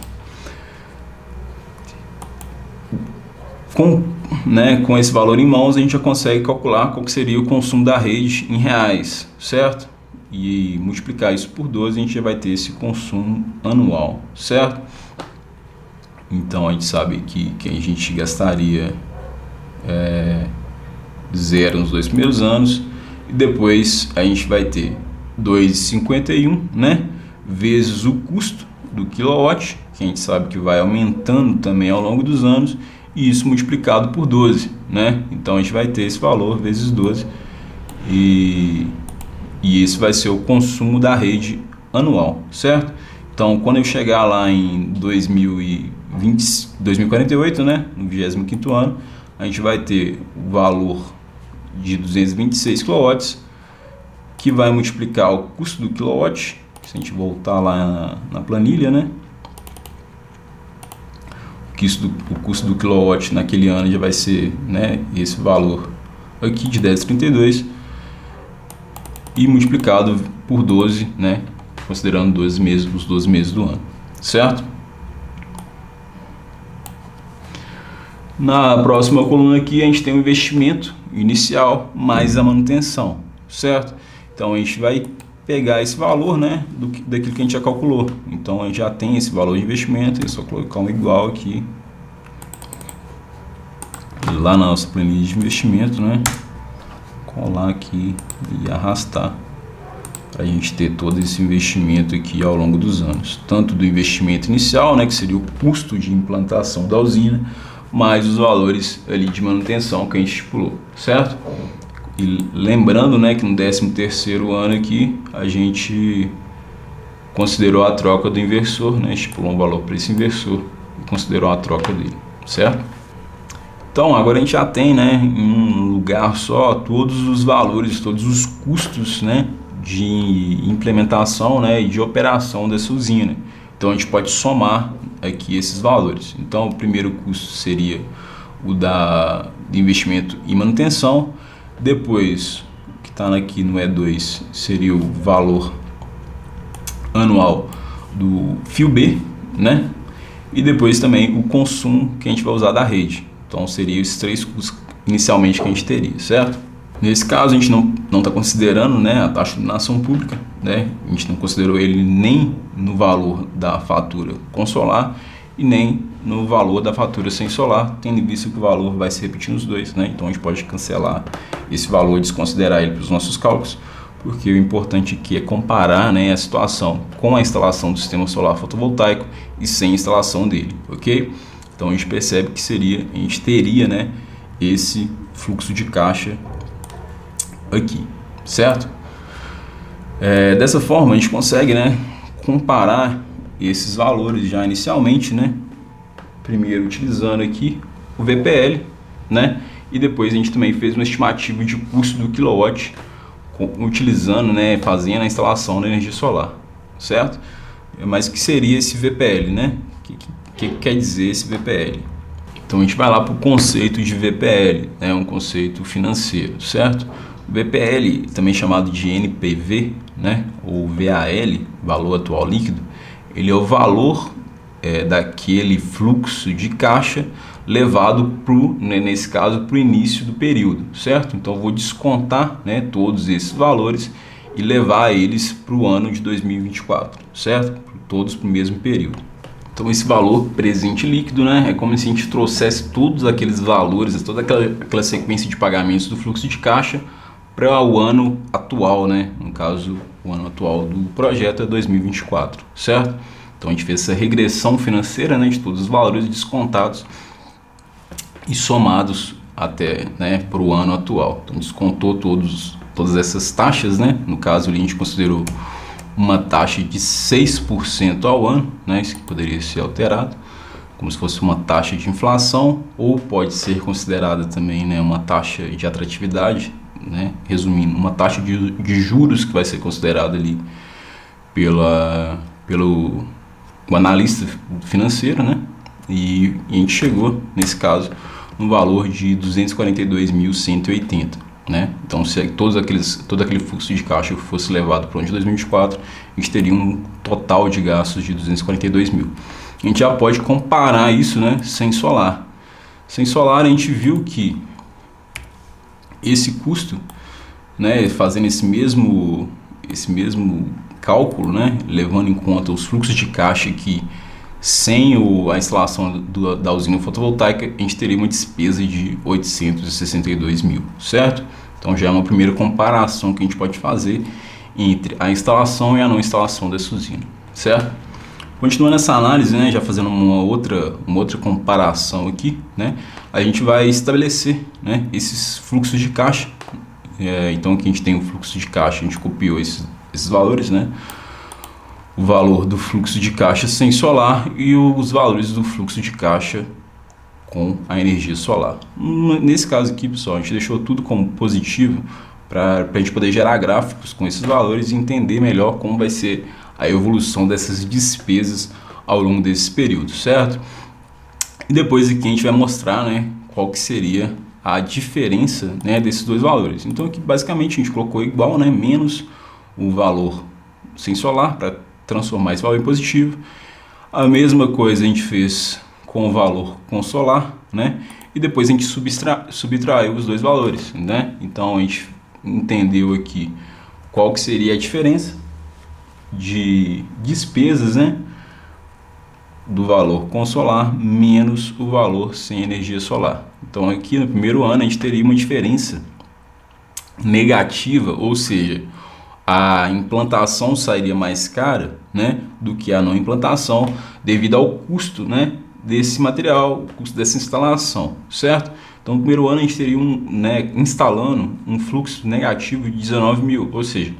Com esse valor em mãos, a gente já consegue calcular qual que seria o consumo da rede em reais, certo? E multiplicar isso por 12, a gente já vai ter esse consumo anual, certo? Então, a gente sabe que a gente gastaria zero nos 2 primeiros anos, e depois a gente vai ter 2,51, né, vezes o custo do quilowatt, que a gente sabe que vai aumentando também ao longo dos anos, e isso multiplicado por 12, né? Então a gente vai ter esse valor vezes 12, e esse vai ser o consumo da rede anual, certo? Então, quando eu chegar lá em 2048, né, no 25º ano, a gente vai ter o valor de 226 kW, que vai multiplicar o custo do quilowatt. Se a gente voltar lá na planilha, né, o custo do quilowatt naquele ano já vai ser, né, esse valor aqui de 10,32, e multiplicado por 12, né, considerando 12 meses, os 12 meses do ano, certo? Na próxima coluna aqui a gente tem o investimento inicial mais a manutenção, certo? Então a gente vai pegar esse valor, né, daquilo que a gente já calculou. Então a gente já tem esse valor de investimento, é só colocar um igual aqui lá na nossa planilha de investimento, né, colar aqui e arrastar, para a gente ter todo esse investimento aqui ao longo dos anos, tanto do investimento inicial, né, que seria o custo de implantação da usina, mais os valores ali de manutenção que a gente estipulou, certo? E lembrando, né, que no 13º ano aqui a gente considerou a troca do inversor, né, estipulou um valor para esse inversor e considerou a troca dele, certo? Então agora a gente já tem, né, em um lugar só todos os valores, todos os custos, né, de implementação, né, e de operação dessa usina. Então a gente pode somar aqui esses valores. Então o primeiro custo seria o de investimento e manutenção. Depois, o que está aqui no E2 seria o valor anual do fio B, né? E depois também o consumo que a gente vai usar da rede. Então seriam esses 3 custos inicialmente que a gente teria, certo? Nesse caso a gente não está considerando, né, a taxa de iluminação pública, né? A gente não considerou ele nem no valor da fatura com solar e nem no valor da fatura sem solar, tendo em vista que o valor vai se repetir nos dois, né? Então a gente pode cancelar esse valor e desconsiderar ele para os nossos cálculos, porque o importante aqui é comparar, né, a situação com a instalação do sistema solar fotovoltaico e sem instalação dele, ok? Então a gente percebe que a gente teria, né, esse fluxo de caixa aqui, certo? Dessa forma a gente consegue, né, comparar esses valores já inicialmente, né, primeiro utilizando aqui o VPL, né, e depois a gente também fez uma estimativa de custo do quilowatt utilizando, né, fazendo a instalação da energia solar, certo? Mas o que seria esse VPL, né? O que quer dizer esse VPL? Então a gente vai lá para o conceito de VPL, né, um conceito financeiro, certo? O VPL, também chamado de NPV, né, ou VAL, valor atual líquido, ele é o valor daquele fluxo de caixa levado nesse caso para o início do período, certo? Então eu vou descontar, né, todos esses valores e levar eles para o ano de 2024, certo? Todos para o mesmo período. Então esse valor presente líquido, né, é como se a gente trouxesse todos aqueles valores, toda aquela sequência de pagamentos do fluxo de caixa para o ano atual, né? No caso, o ano atual do projeto é 2024, certo? Então a gente fez essa regressão financeira, né, de todos os valores descontados e somados até, né, para o ano atual. Então descontou todas essas taxas, né? No caso ali a gente considerou uma taxa de 6% ao ano, né? Isso que poderia ser alterado, como se fosse uma taxa de inflação, ou pode ser considerada também, né, uma taxa de atratividade, né? Resumindo, uma taxa de juros que vai ser considerada ali pelo analista financeiro, né? E a gente chegou, nesse caso, no valor de 242.180, né? Então, se todo aquele fluxo de caixa fosse levado para o ano de 2024, a gente teria um total de gastos de 242 mil. A gente já pode comparar isso, né, sem solar. Sem solar, a gente viu que esse custo, né, fazendo esse mesmo cálculo, né, levando em conta os fluxos de caixa que sem a instalação da usina fotovoltaica, a gente teria uma despesa de 862 mil, certo? Então já é uma primeira comparação que a gente pode fazer entre a instalação e a não instalação dessa usina, certo? Continuando essa análise, né, já fazendo uma outra comparação aqui, né, a gente vai estabelecer, né, esses fluxos de caixa. Então aqui a gente tem o fluxo de caixa, a gente copiou esses valores, né? O valor do fluxo de caixa sem solar e os valores do fluxo de caixa com a energia solar. Nesse caso aqui, pessoal, a gente deixou tudo como positivo para a gente poder gerar gráficos com esses valores e entender melhor como vai ser a evolução dessas despesas ao longo desse período, certo? E depois aqui a gente vai mostrar, né, qual que seria a diferença, né, desses dois valores. Então aqui basicamente a gente colocou igual, né, menos o valor sem solar para transformar esse valor em positivo. A mesma coisa a gente fez com o valor com solar, né? E depois a gente subtraiu os dois valores, né? Então a gente entendeu aqui qual que seria a diferença de despesas, né, do valor com solar menos o valor sem energia solar. Então aqui no primeiro ano a gente teria uma diferença negativa, ou seja, a implantação sairia mais cara, né, do que a não implantação, devido ao custo, né, desse material, o custo dessa instalação, certo? Então no primeiro ano a gente teria instalando um fluxo negativo de 19 mil, ou seja,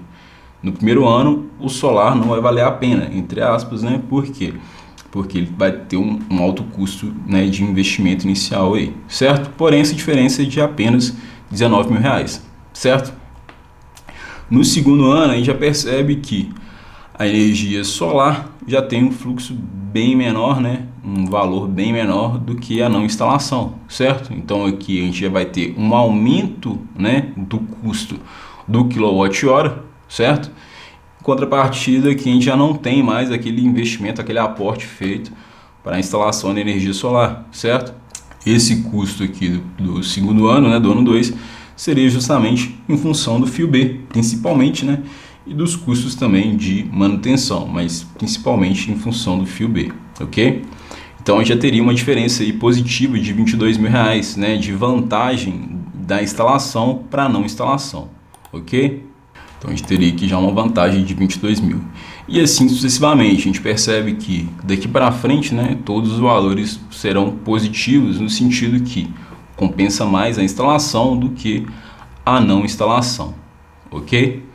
no primeiro ano o solar não vai valer a pena, entre aspas, né? Por quê? Porque ele vai ter um alto custo, né, de investimento inicial aí, certo? Porém essa diferença é de apenas 19 mil reais, certo? No segundo ano, a gente já percebe que a energia solar já tem um fluxo bem menor, né? Um valor bem menor do que a não instalação, certo? Então aqui a gente já vai ter um aumento, né, do custo do quilowatt-hora, certo? Em contrapartida, aqui a gente já não tem mais aquele investimento, aquele aporte feito para a instalação de energia solar, certo? Esse custo aqui do segundo ano, né, do ano 2, seria justamente em função do fio B, principalmente, né, e dos custos também de manutenção, mas principalmente em função do fio B, ok? Então a gente já teria uma diferença aí positiva de 22 mil reais, né, de vantagem da instalação para a não instalação, ok? Então a gente teria aqui já uma vantagem de 22 mil. E assim sucessivamente, a gente percebe que daqui para frente, né, todos os valores serão positivos no sentido que compensa mais a instalação do que a não instalação, ok?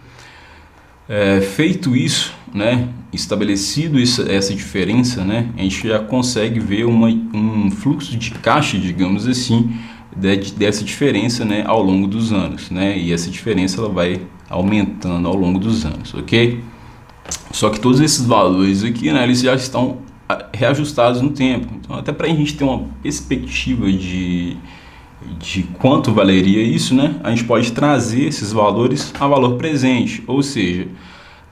Feito isso, né, estabelecido essa diferença, né, a gente já consegue ver um fluxo de caixa, digamos assim, dessa diferença, né, ao longo dos anos, né, e essa diferença ela vai aumentando ao longo dos anos, ok? Só que todos esses valores aqui, né, eles já estão reajustados no tempo, então até para a gente ter uma perspectiva de quanto valeria isso, né, a gente pode trazer esses valores a valor presente, ou seja,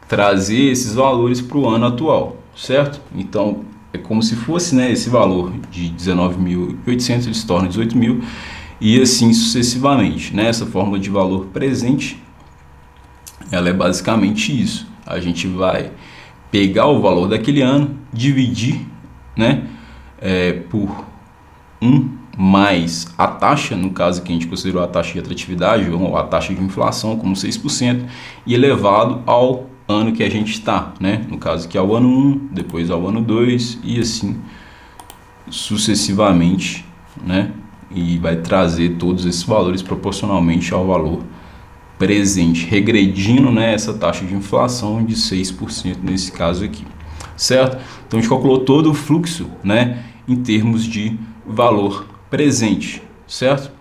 trazer esses valores para o ano atual, certo? Então, é como se fosse, né, esse valor de 19.800, ele se torna 18.000 e assim sucessivamente, né? Essa fórmula de valor presente, ela é basicamente isso. A gente vai pegar o valor daquele ano, dividir, né, por 1 mais a taxa, no caso que a gente considerou a taxa de atratividade ou a taxa de inflação como 6%, e elevado ao ano que a gente está, né? No caso que é o ano 1, depois ao ano 2 e assim sucessivamente, né? E vai trazer todos esses valores proporcionalmente ao valor presente, regredindo, né, essa taxa de inflação de 6% nesse caso aqui, certo? Então a gente calculou todo o fluxo, né, em termos de valor presente, certo?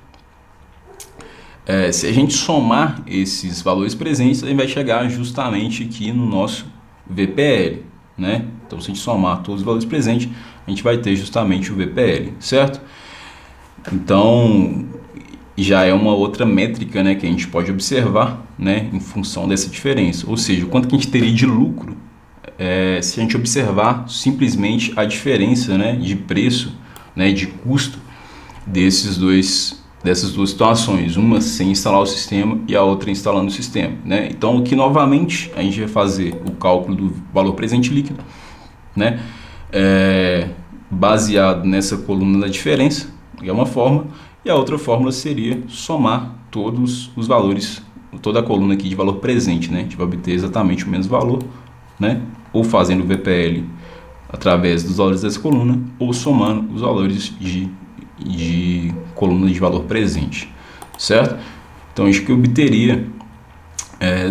Se a gente somar esses valores presentes, a gente vai chegar justamente aqui no nosso VPL, né? Então, se a gente somar todos os valores presentes, a gente vai ter justamente o VPL, certo? Então, já é uma outra métrica, né, que a gente pode observar, né, em função dessa diferença. Ou seja, o quanto que a gente teria de lucro se a gente observar simplesmente a diferença, né, de preço, né, de custo dessas duas situações, uma sem instalar o sistema e a outra instalando o sistema, né? Então, o que novamente a gente vai fazer o cálculo do valor presente líquido, né, baseado nessa coluna da diferença, que é uma fórmula, e a outra fórmula seria somar todos os valores, toda a coluna aqui de valor presente, né? A gente vai obter exatamente o mesmo valor, né? Ou fazendo o VPL através dos valores dessa coluna, ou somando os valores de coluna de valor presente, certo? Então, isso que eu obteria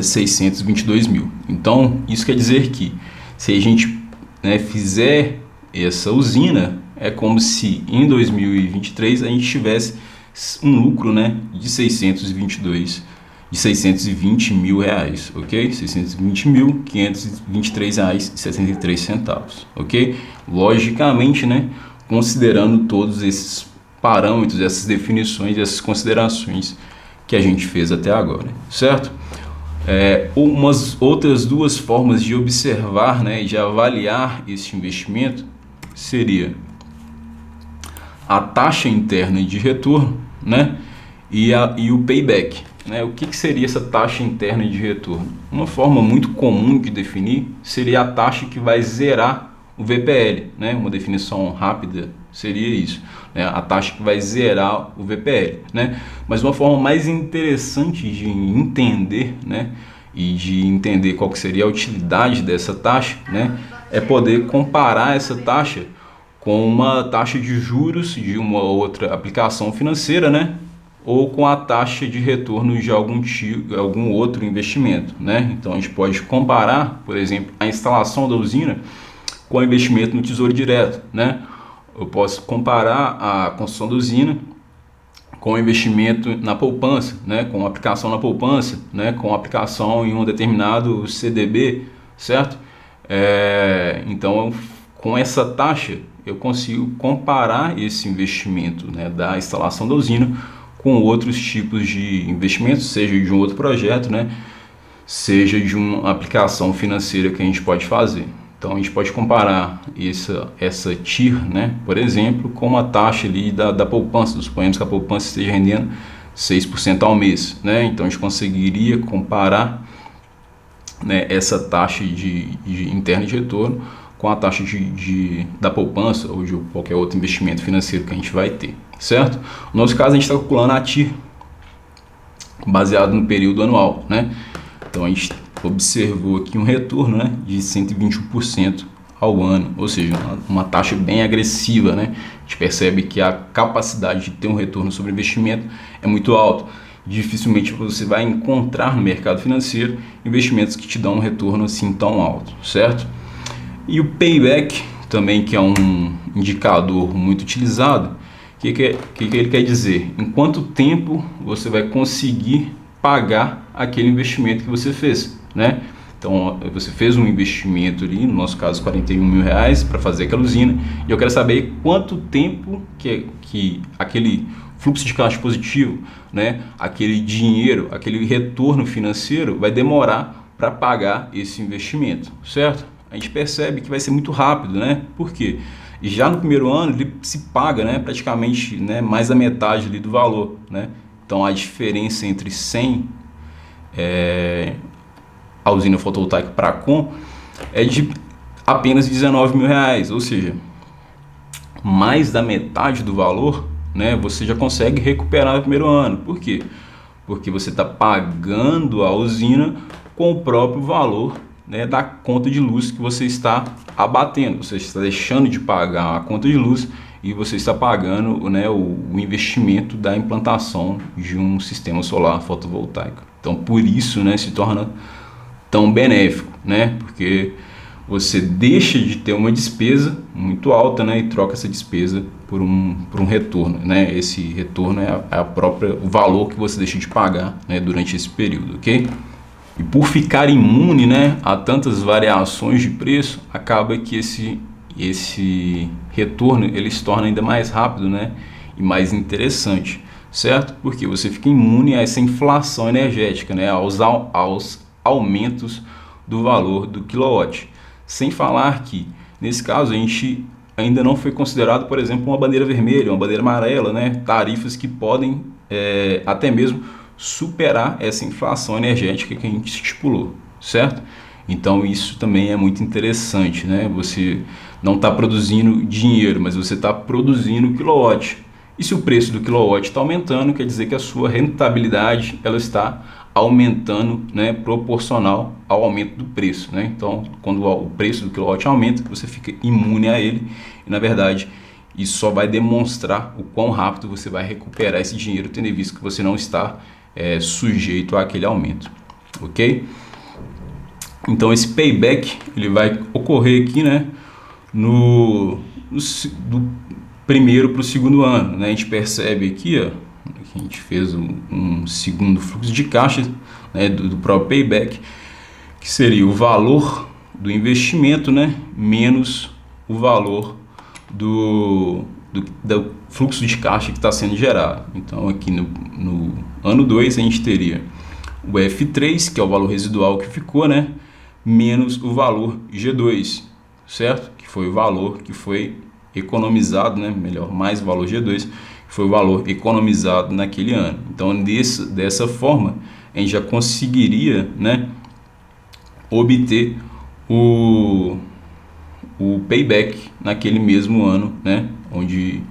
622 mil. Então, isso quer dizer que se a gente, né, fizer essa usina, é como se em 2023 a gente tivesse um lucro, né, de 620 mil reais, ok? 620.523 reais e 73 centavos, ok? Logicamente, né, considerando todos esses parâmetros, essas definições, essas considerações que a gente fez até agora, certo? Umas outras duas formas de observar, né, e de avaliar esse investimento seria a taxa interna de retorno, né, e o payback, né? O que seria essa taxa interna de retorno? Uma forma muito comum de definir seria a taxa que vai zerar o VPL, né? Uma definição rápida seria isso, né? A taxa que vai zerar o VPL, né? Mas uma forma mais interessante de entender, né, e de entender qual que seria a utilidade dessa taxa, né, é poder comparar essa taxa com uma taxa de juros de uma outra aplicação financeira, né, ou com a taxa de retorno de algum outro investimento, né? Então a gente pode comparar, por exemplo, a instalação da usina com o investimento no Tesouro Direto, né? Eu posso comparar a construção da usina com o investimento na poupança, né? Com a aplicação na poupança, né? Com a aplicação em um determinado CDB, certo? Então, com essa taxa, eu consigo comparar esse investimento, né, da instalação da usina com outros tipos de investimentos, seja de um outro projeto, né, seja de uma aplicação financeira que a gente pode fazer. Então a gente pode comparar essa TIR, né, por exemplo, com uma taxa ali da poupança. Suponhamos que a poupança esteja rendendo 6% ao mês, né? Então a gente conseguiria comparar, né, essa taxa de interna de retorno com a taxa da poupança ou de qualquer outro investimento financeiro que a gente vai ter, certo? No nosso caso, a gente está calculando a TIR baseado no período anual, né? Então a gente observou aqui um retorno, né, de 121% ao ano, ou seja, uma taxa bem agressiva, né? A gente percebe que a capacidade de ter um retorno sobre investimento é muito alta. Dificilmente você vai encontrar no mercado financeiro investimentos que te dão um retorno assim tão alto, certo? E o payback também, que é um indicador muito utilizado, o que ele quer dizer? Em quanto tempo você vai conseguir pagar aquele investimento que você fez, né? Então, você fez um investimento ali, no nosso caso, 41 mil reais para fazer aquela usina, e eu quero saber quanto tempo que aquele fluxo de caixa positivo, né, aquele dinheiro, aquele retorno financeiro vai demorar para pagar esse investimento, certo? a gente percebe que vai ser muito rápido, né? Por quê? E já no primeiro ano ele se paga, né, praticamente, né, mais da metade ali do valor, né? Então a diferença entre 100 a usina fotovoltaica Pracon é de apenas R$19.000, ou seja, mais da metade do valor, né, você já consegue recuperar no primeiro ano. Por quê? Porque você está pagando a usina com o próprio valor, né, da conta de luz que você está abatendo. Você está deixando de pagar a conta de luz e você está pagando, né, o investimento da implantação de um sistema solar fotovoltaico. Então, por isso, né, se torna tão benéfico, né, porque você deixa de ter uma despesa muito alta, né, e troca essa despesa por um retorno, né? Esse retorno é o valor que você deixa de pagar, né, durante esse período, ok? E por ficar imune, né, a tantas variações de preço, acaba que esse retorno ele se torna ainda mais rápido, né, e mais interessante, certo? Porque você fica imune a essa inflação energética, né, aos aumentos do valor do quilowatt. Sem falar que, nesse caso, a gente ainda não foi considerado, por exemplo, uma bandeira vermelha, uma bandeira amarela, né? Tarifas que podem até mesmo superar essa inflação energética que a gente estipulou, certo? Então isso também é muito interessante, né? Você não está produzindo dinheiro, mas você está produzindo quilowatt. E se o preço do quilowatt está aumentando, quer dizer que a sua rentabilidade ela está aumentando, né, proporcional ao aumento do preço, né? Então, quando o preço do quilowatt aumenta, você fica imune a ele e, na verdade, isso só vai demonstrar o quão rápido você vai recuperar esse dinheiro, tendo em vista que você não está sujeito àquele aumento, ok? Então, esse payback ele vai ocorrer aqui, né, do primeiro para o segundo ano, né? A gente percebe aqui, ó, que a gente fez um segundo fluxo de caixa, né, do próprio payback, que seria o valor do investimento, né, menos o valor do fluxo de caixa que está sendo gerado. Então aqui no ano 2 a gente teria o F3, que é o valor residual que ficou, né, menos o valor G2, certo? Que foi o valor que foi economizado, né, melhor, mais o valor G2, foi o valor economizado naquele ano. Então, dessa forma, a gente já conseguiria, né, obter o payback naquele mesmo ano, né, onde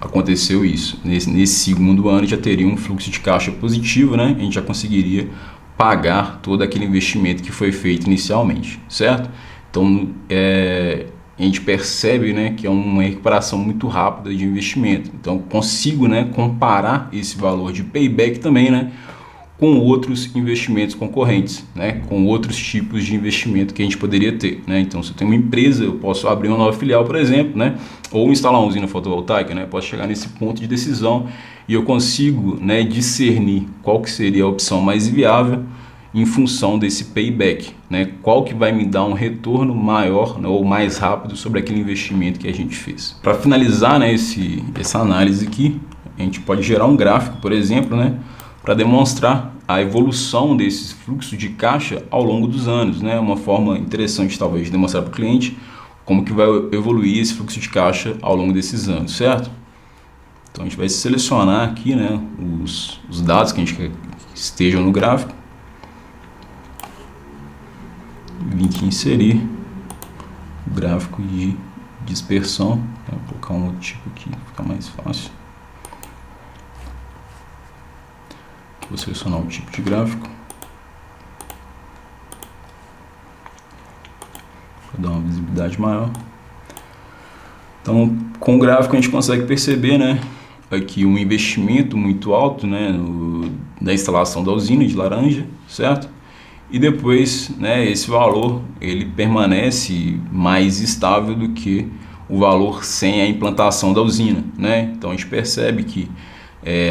aconteceu isso. Nesse segundo ano já teria um fluxo de caixa positivo, né, a gente já conseguiria pagar todo aquele investimento que foi feito inicialmente, certo? Então, a gente percebe, né, que é uma recuperação muito rápida de investimento. Então, consigo, né, comparar esse valor de payback também, né, com outros investimentos concorrentes, né, com outros tipos de investimento que a gente poderia ter, né? Então, se eu tenho uma empresa, eu posso abrir uma nova filial, por exemplo, né, ou instalar uma usina fotovoltaica, né? Eu posso chegar nesse ponto de decisão e eu consigo, né, discernir qual que seria a opção mais viável em função desse payback, né? Qual que vai me dar um retorno maior, né, ou mais rápido sobre aquele investimento que a gente fez. Para finalizar, né, essa análise aqui, a gente pode gerar um gráfico, por exemplo, né, para demonstrar a evolução desse fluxo de caixa ao longo dos anos, né? Uma forma interessante talvez de demonstrar para o cliente como que vai evoluir esse fluxo de caixa ao longo desses anos, certo? Então a gente vai selecionar aqui, né, os dados que a gente quer que estejam no gráfico. Vim aqui inserir o gráfico de dispersão, né? Vou colocar um outro tipo aqui, fica mais fácil. Vou selecionar o tipo de gráfico para dar uma visibilidade maior. Então, com o gráfico a gente consegue perceber, né, aqui um investimento muito alto, né, da instalação da usina de laranja, certo? E depois, né, esse valor ele permanece mais estável do que o valor sem a implantação da usina, né? Então a gente percebe que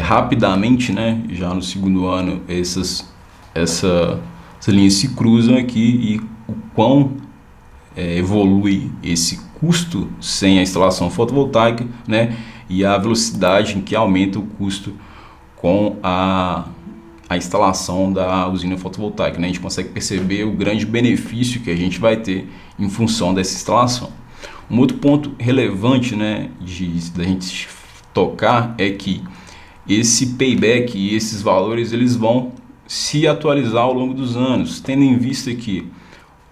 rapidamente, né, já no segundo ano, essas linhas se cruzam aqui e o quão evolui esse custo sem a instalação fotovoltaica, né, e a velocidade em que aumenta o custo com a a instalação da usina fotovoltaica, né? A gente consegue perceber o grande benefício que a gente vai ter em função dessa instalação. Um outro ponto relevante, né, da gente tocar é que esse payback e esses valores eles vão se atualizar ao longo dos anos, tendo em vista que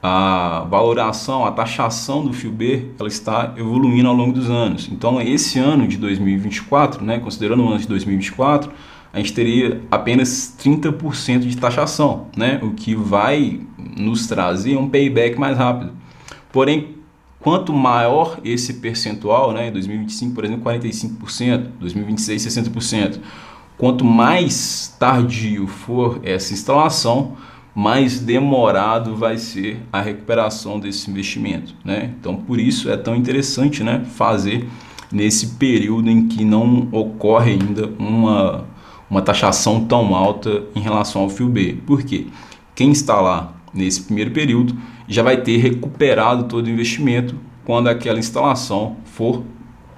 a valoração, a taxação do FIBE, ela está evoluindo ao longo dos anos. Então, esse ano de 2024, né, considerando o ano de 2024, a gente teria apenas 30% de taxação, né, o que vai nos trazer um payback mais rápido. Porém, quanto maior esse percentual, né, em 2025, por exemplo, 45%, 2026, 60%, quanto mais tardio for essa instalação, mais demorado vai ser a recuperação desse investimento, né? Então, por isso é tão interessante, né, fazer nesse período em que não ocorre ainda uma taxação tão alta em relação ao FIBE. Por quê? Quem está lá nesse primeiro período já vai ter recuperado todo o investimento quando aquela instalação for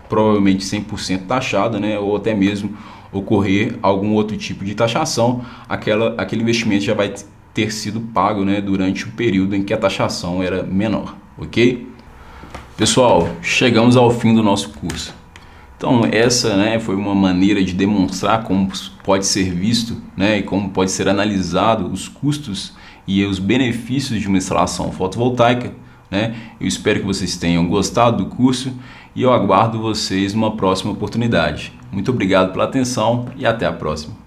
provavelmente 100% taxada, né, ou até mesmo ocorrer algum outro tipo de taxação, aquele investimento já vai ter sido pago, né, durante o período em que a taxação era menor, ok? Pessoal, chegamos ao fim do nosso curso. Então essa, né, foi uma maneira de demonstrar como pode ser visto, né, e como pode ser analisado os custos e os benefícios de uma instalação fotovoltaica, né? Eu espero que vocês tenham gostado do curso e eu aguardo vocês numa próxima oportunidade. Muito obrigado pela atenção e até a próxima.